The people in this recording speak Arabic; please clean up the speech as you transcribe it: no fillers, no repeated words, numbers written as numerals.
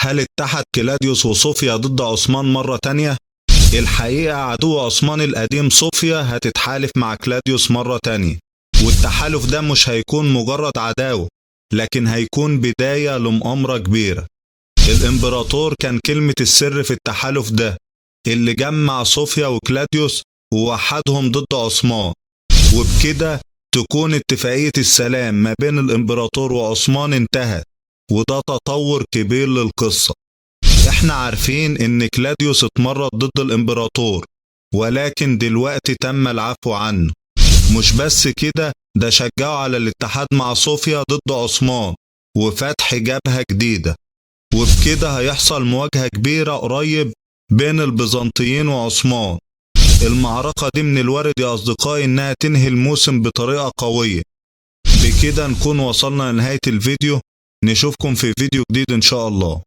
هل اتحد كلاديوس وصوفيا ضد عثمان مرة تانية؟ الحقيقة عدو عثمان القديم صوفيا هتتحالف مع كلاديوس مرة تانية، والتحالف ده مش هيكون مجرد عداوة، لكن هيكون بداية لمؤامرة كبيرة. الامبراطور كان كلمة السر في التحالف ده اللي جمع صوفيا وكلاديوس ووحدهم ضد عثمان، وبكده تكون اتفاقية السلام ما بين الامبراطور وعثمان انتهت، وده تطور كبير للقصة. احنا عارفين ان كلاديوس اتمرد ضد الامبراطور، ولكن دلوقتي تم العفو عنه. مش بس كده، ده شجعه على الاتحاد مع صوفيا ضد عثمان وفتح جبهة جديدة، وبكده هيحصل مواجهة كبيرة قريب بين البيزنطيين وعثمان. المعركة دي من الوارد يا أصدقائي إنها تنهي الموسم بطريقة قوية. بكده نكون وصلنا لنهاية الفيديو، نشوفكم في فيديو جديد إن شاء الله.